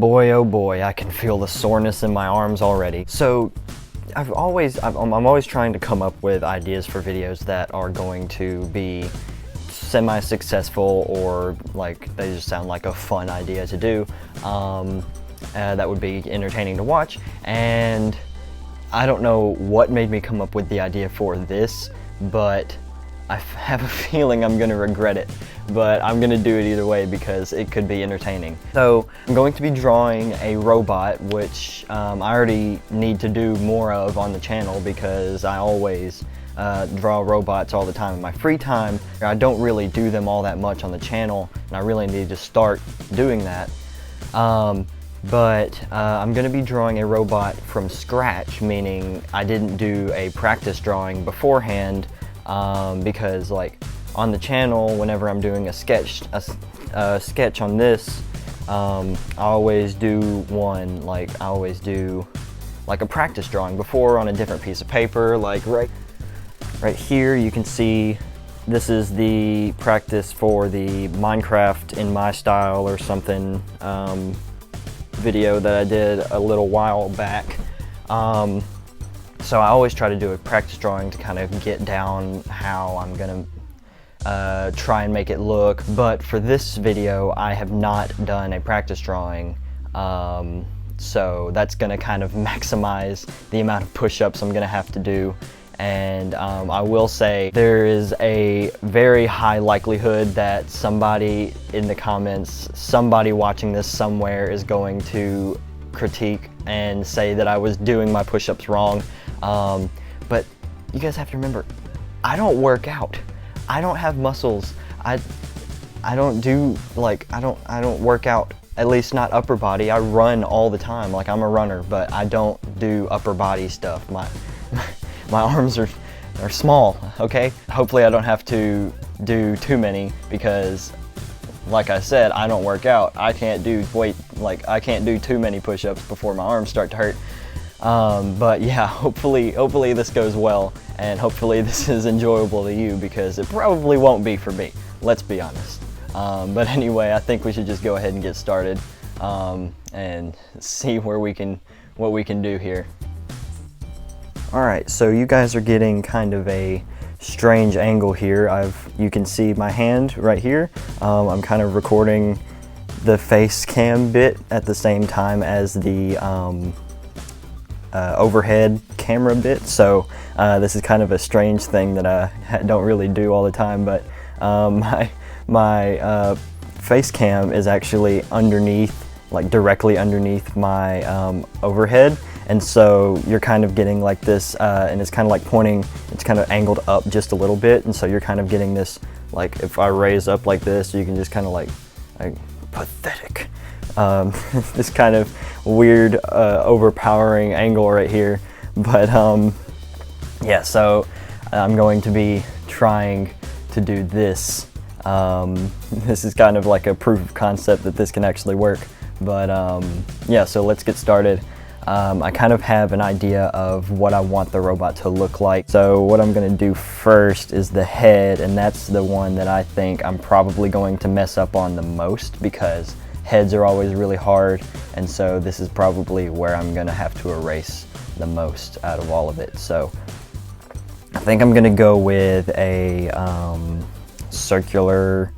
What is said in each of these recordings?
Boy, oh boy, I can feel the soreness in my arms already. So I'm always trying to come up with ideas for videos that are going to be semi-successful, or like they just sound like a fun idea to do, that would be entertaining to watch. And I don't know what made me come up with the idea for this, but I have a feeling I'm gonna regret it, but I'm gonna do it either way because it could be entertaining. So I'm going to be drawing a robot, which I already need to do more of on the channel because I always draw robots all the time in my free time. I don't really do them all that much on the channel, and I really need to start doing that. But I'm going to be drawing a robot from scratch, meaning I didn't do a practice drawing beforehand, because like on the channel, whenever I'm doing a sketch on this, I always do like a practice drawing before on a different piece of paper. Like right here you can see this is the practice for the Minecraft in my style or something video that I did a little while back. So I always try to do a practice drawing to kind of get down how I'm gonna try and make it look. But for this video I have not done a practice drawing, so that's gonna kind of maximize the amount of push-ups I'm gonna have to do. And I will say there is a very high likelihood that somebody in the comments, somebody watching this somewhere, is going to critique and say that I was doing my push-ups wrong. But you guys have to remember, I don't work out. I don't have muscles. I don't do I don't work out, at least not upper body. I run all the time, like I'm a runner, but I don't do upper body stuff. My arms are small, okay? Hopefully I don't have to do too many because, like I said, I don't work out. I can't do I can't do too many push-ups before my arms start to hurt. But yeah, hopefully this goes well, and hopefully this is enjoyable to you, because it probably won't be for me, let's be honest. But anyway, I think we should just go ahead and get started, and see what we can do here. Alright, so you guys are getting kind of a strange angle here. You can see my hand right here. I'm kind of recording the face cam bit at the same time as the overhead camera bit, so this is kind of a strange thing that I don't really do all the time, but my face cam is actually underneath, like directly underneath my overhead. And so you're kind of getting like this, and it's kind of like pointing, it's kind of angled up just a little bit, and so you're kind of getting this, like if I raise up like this, you can just kind of like pathetic, this kind of weird, overpowering angle right here. But yeah, so I'm going to be trying to do this. This is kind of like a proof of concept that this can actually work. But yeah, so let's get started. I kind of have an idea of what I want the robot to look like. So what I'm going to do first is the head, and that's the one that I think I'm probably going to mess up on the most, because heads are always really hard, and so this is probably where I'm going to have to erase the most out of all of it. So I think I'm going to go with a circular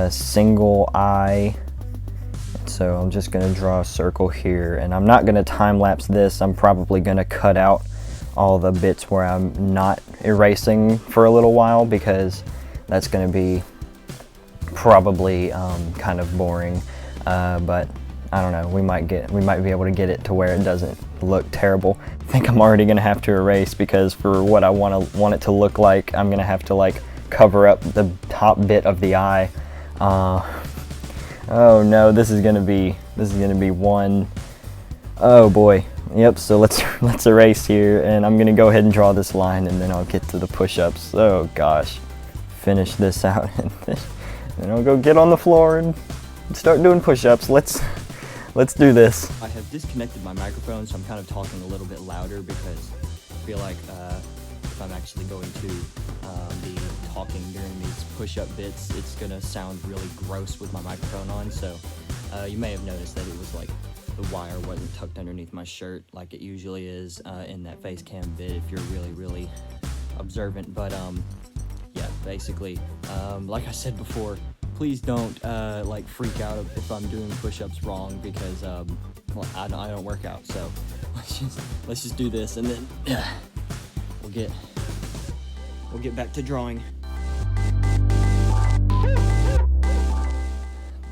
single eye. So I'm just going to draw a circle here, and I'm not going to time lapse this. I'm probably going to cut out all the bits where I'm not erasing for a little while, because that's going to be probably kind of boring. But I don't know, we might be able to get it to where it doesn't look terrible. I think I'm already going to have to erase, because for what I want it to look like, I'm going to have to like cover up the top bit of the eye. Oh no, this is gonna be one. Oh boy. Yep, so let's erase here, and I'm gonna go ahead and draw this line, and then I'll get to the push-ups. Oh gosh. Finish this out, and then I'll go get on the floor and start doing push-ups. Let's do this. I have disconnected my microphone, so I'm kind of talking a little bit louder, because I feel like if I'm actually going to be talking during these push-up bits, it's gonna sound really gross with my microphone on. So You may have noticed that it was like the wire wasn't tucked underneath my shirt like it usually is in that face cam vid if you're really observant. But yeah, basically, like I said before, please don't like freak out if I'm doing push-ups wrong, because well, I don't work out. So let's just do this, and then we'll get back to drawing.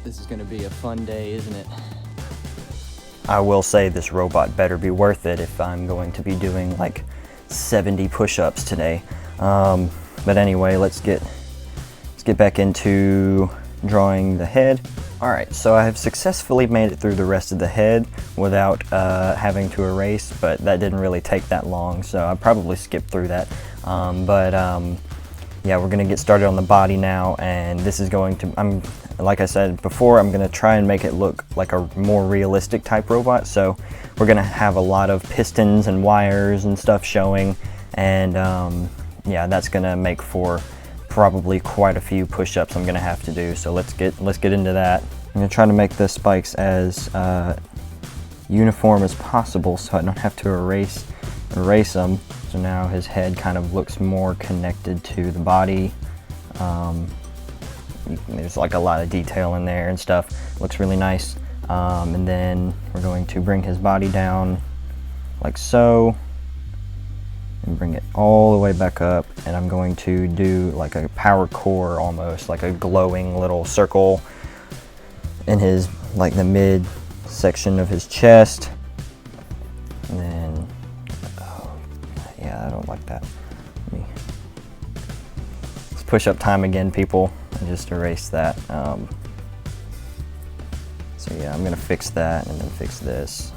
This is gonna be a fun day, isn't it? I will say this robot better be worth it if I'm going to be doing like 70 push-ups today. But anyway, let's get back into drawing the head. Alright, so I have successfully made it through the rest of the head without having to erase, but that didn't really take that long, so I probably skipped through that. Yeah, we're gonna get started on the body now, and this is going to, like I said before, I'm gonna try and make it look like a more realistic type robot. So we're gonna have a lot of pistons and wires and stuff showing, and yeah, that's gonna make for probably quite a few push-ups I'm gonna have to do. So let's get into that. I'm gonna try to make the spikes as uniform as possible so I don't have to erase them. So now his head kind of looks more connected to the body. There's like a lot of detail in there and stuff. Looks really nice. And then we're going to bring his body down like so, and bring it all the way back up. And I'm going to do like a power core, almost like a glowing little circle in his, like the mid section of his chest. And then, oh, yeah, I don't like that. It's push-up time again, people. I just erase that. So yeah, I'm gonna fix that and then fix this.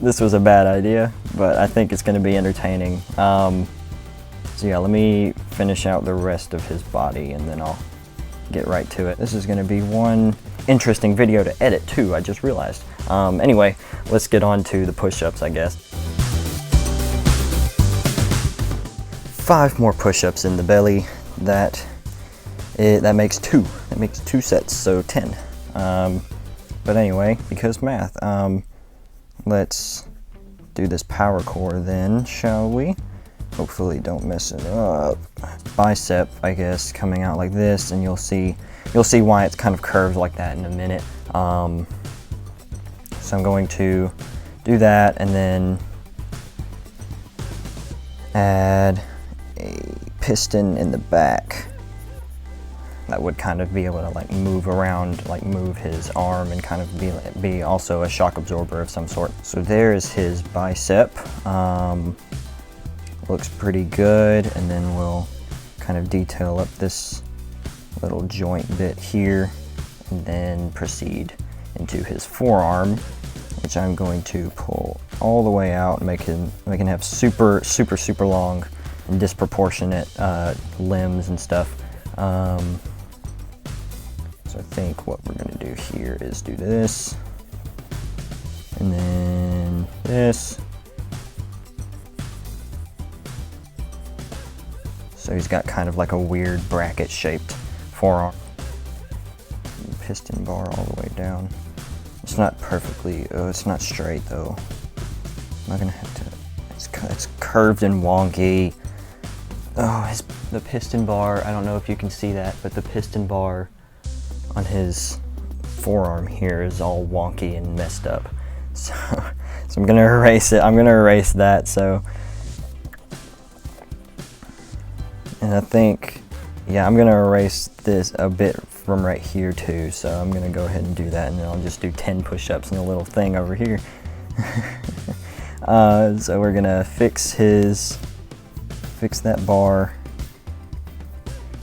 This was a bad idea, but I think it's gonna be entertaining. So yeah, let me finish out the rest of his body and then I'll get right to it. This is gonna be one interesting video to edit too, I just realized. Anyway, let's get on to the push-ups, I guess. 5 more push-ups in the belly. That makes 2. That makes 2 sets, so 10. But anyway, because math, let's do this power core then, shall we? Hopefully don't mess it up. Bicep, I guess, coming out like this, and you'll see why it's kind of curved like that in a minute. So I'm going to do that and then add a piston in the back that would kind of be able to like move around, like move his arm and kind of be also a shock absorber of some sort. So there is his bicep. Looks pretty good, and then we'll kind of detail up this little joint bit here and then proceed into his forearm, which I'm going to pull all the way out and make him have super long and disproportionate limbs and stuff. So I think what we're gonna do here is do this, and then this. So he's got kind of like a weird bracket-shaped forearm. Piston bar all the way down. It's not perfectly, it's not straight though. I'm not gonna have to, it's curved and wonky. Oh, the piston bar, I don't know if you can see that, but the piston bar on his forearm here is all wonky and messed up. So I'm gonna erase it. I'm gonna erase that. So, and I think, yeah, I'm gonna erase this a bit from right here too. So I'm gonna go ahead and do that, and then I'll just do 10 push-ups in a little thing over here. So we're gonna fix that bar.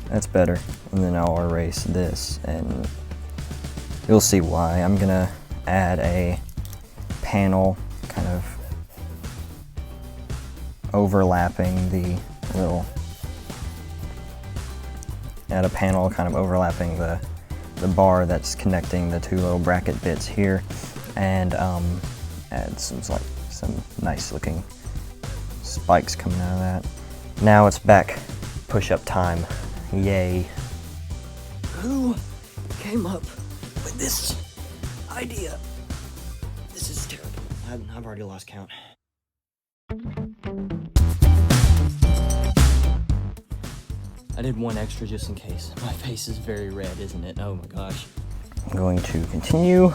That's better. And then I'll erase this, and you'll see why. I'm gonna add a panel kind of overlapping the bar that's connecting the 2 little bracket bits here, and add some nice looking spikes coming out of that. Now it's back push-up time. Yay. who came up with this idea. This is terrible. I've already lost count. I did one extra just in case. My face is very red, isn't it? Oh my gosh. I'm going to continue.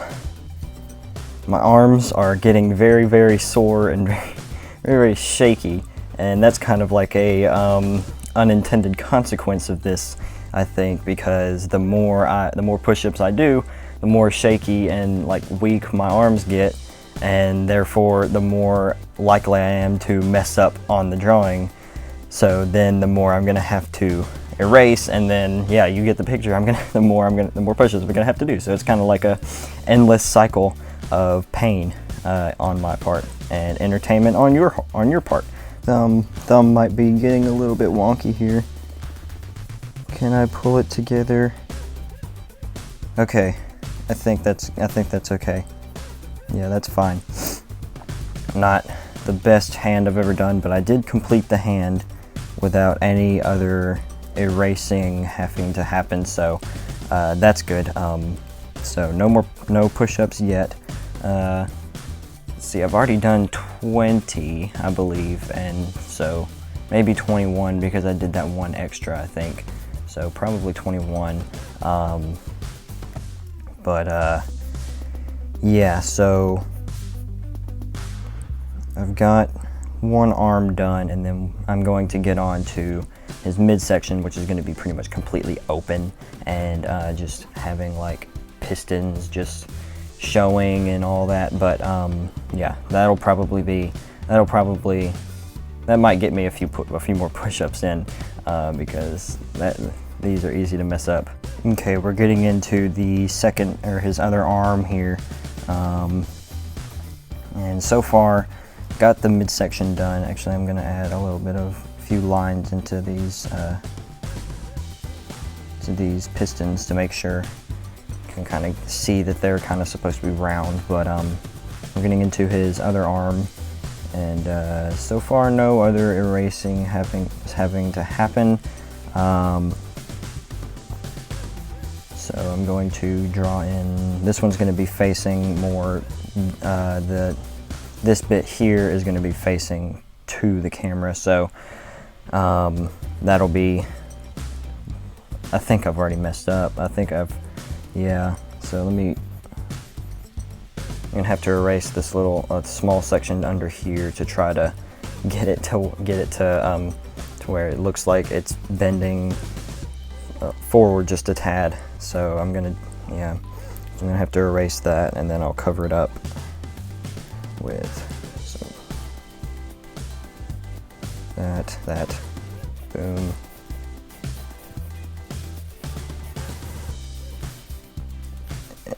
My arms are getting very, very sore and very, very shaky, and that's kind of like a unintended consequence of this, I think, because the more push-ups I do, the more shaky and like weak my arms get, and therefore the more likely I am to mess up on the drawing. So then the more I'm gonna have to erase, and then yeah, you get the picture. The more push-ups I'm gonna have to do. So it's kind of like a endless cycle of pain on my part and entertainment on your part. Thumb might be getting a little bit wonky here. Can I pull it together? Okay, I think that's okay. Yeah, that's fine. Not the best hand I've ever done, but I did complete the hand without any other erasing having to happen, so that's good. So no push-ups yet. Let's see, I've already done 20, I believe, and so maybe 21 because I did that one extra, I think. So probably 21. Yeah, so I've got one arm done, and then I'm going to get on to his midsection, which is going to be pretty much completely open, and just having like pistons just showing and all that. But yeah, that might get me a few more push-ups in, because these are easy to mess up. Okay, we're getting into the his other arm here, and so far got the midsection done. Actually, I'm going to add a few lines into these pistons to make sure you can kind of see that they're kind of supposed to be round. But we're getting into his other arm, and so far no other erasing having to happen. So I'm going to draw in. This one's going to be facing more. This bit here is going to be facing to the camera, so that'll be. I think I've already messed up. Yeah. So I'm gonna have to erase this little small section under here to try to get it to where it looks like it's bending forward just a tad. So I'm gonna have to erase that, and then I'll cover it up with that, boom.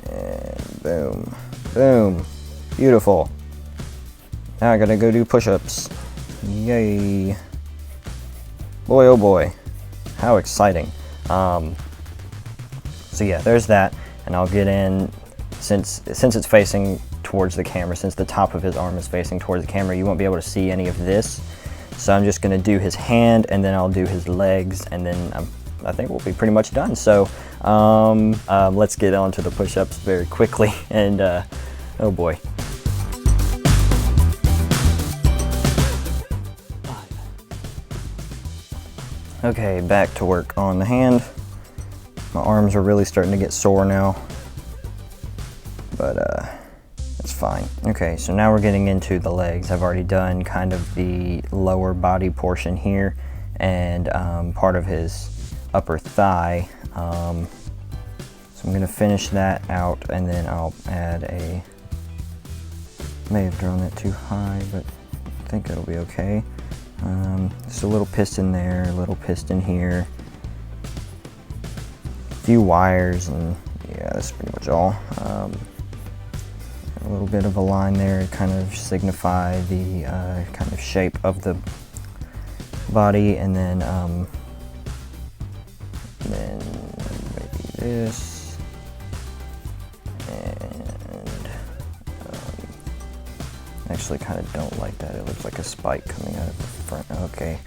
And boom, boom, beautiful. Now I gotta go do push-ups. Yay. Boy, oh boy, how exciting. So yeah, there's that, and I'll get in, since it's facing towards the camera, since the top of his arm is facing towards the camera, you won't be able to see any of this. So I'm just gonna do his hand, and then I'll do his legs, and then I think we'll be pretty much done. So let's get on to the push-ups very quickly, and oh boy. Okay, back to work on the hand. My arms are really starting to get sore now, but it's fine. Okay, so now we're getting into the legs. I've already done kind of the lower body portion here, and part of his upper thigh. So I'm gonna finish that out, and then I'll add may have drawn it too high, but I think it'll be okay. Just a little piston there, a little piston here, a few wires, and yeah, that's pretty much all. A little bit of a line there to kind of signify the kind of shape of the body, and then maybe this, and actually kind of don't like that. It looks like a spike coming out of the front. Okay.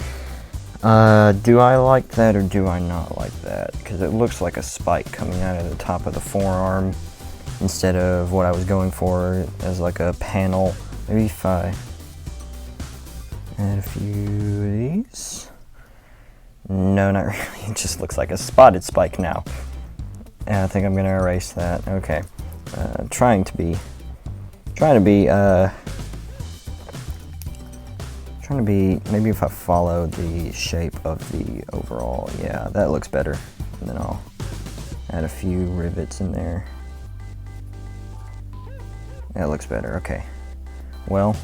Do I like that or do I not like that? Because it looks like a spike coming out of the top of the forearm instead of what I was going for as like a panel. Maybe if I add a few of these. No, not really. It just looks like a spotted spike now. And I think I'm gonna erase that. Okay. Trying to be, maybe if I follow the shape of the overall, yeah, that looks better. And then I'll add a few rivets in there. That looks better, okay. Well,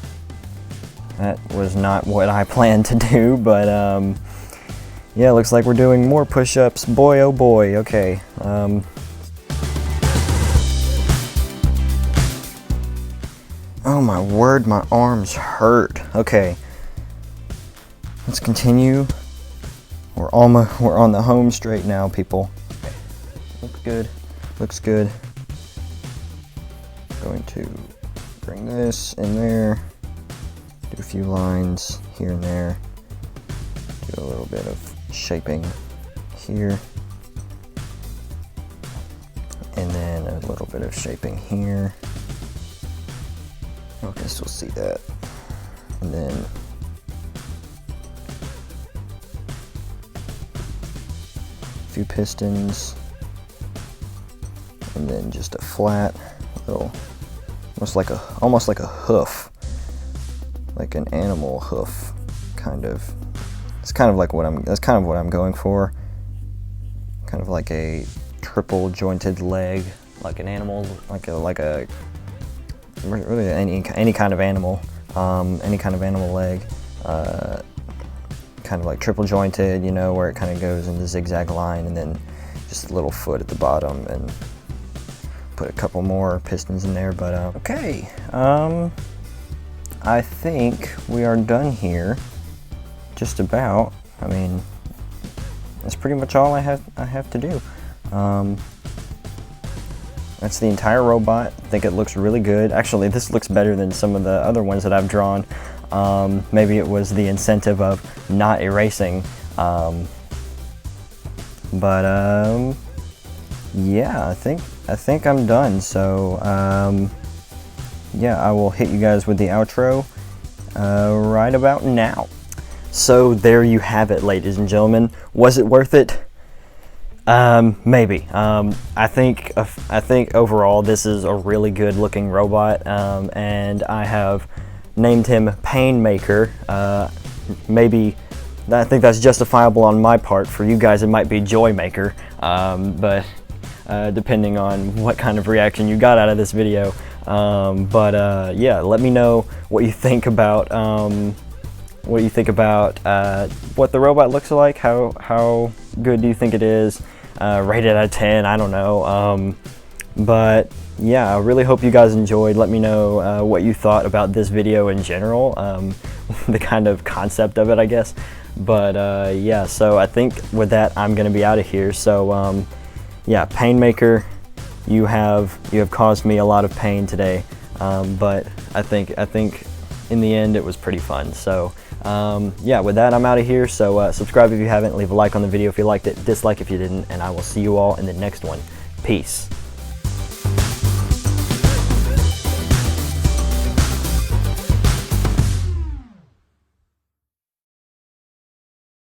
that was not what I planned to do, but yeah, looks like we're doing more push-ups. Boy, oh boy, okay. Oh my word, my arms hurt. Okay. Let's continue. We're on the home straight now, people. Okay. Looks good. Looks good. Going to bring this in there. Do a few lines here and there. Do a little bit of shaping here. And then a little bit of shaping here. I guess we'll see that. And then few pistons, and then just a flat little, almost like a hoof, like an animal hoof, kind of. It's kind of like that's kind of what I'm going for. Kind of like a triple jointed leg, like an animal, like a really any kind of animal, leg. Kind of like triple jointed, you know, where it kind of goes in the zigzag line, and then just a little foot at the bottom, and put a couple more pistons in there. But okay, I think we are done here, just about. I mean, that's pretty much all I have to do. That's the entire robot. I think it looks really good. Actually, this looks better than some of the other ones that I've drawn. Maybe it was the incentive of not erasing, yeah, I think I'm done. So yeah, I will hit you guys with the outro right about now. So there you have it, ladies and gentlemen. Was it worth it? Maybe. I think overall this is a really good looking robot, and I have named him Painmaker. Maybe I think that's justifiable on my part. For you guys, it might be Joymaker, but depending on what kind of reaction you got out of this video. Yeah, let me know what you think about what the robot looks like. How good do you think it is? Rated out of 10, I don't know. But yeah, I really hope you guys enjoyed. Let me know what you thought about this video in general, the kind of concept of it, I guess. But yeah, so I think with that, I'm gonna be out of here. So yeah, Painmaker, you have caused me a lot of pain today, but I think in the end it was pretty fun. So yeah, with that, I'm out of here. So subscribe if you haven't, leave a like on the video if you liked it, dislike if you didn't, and I will see you all in the next one. Peace.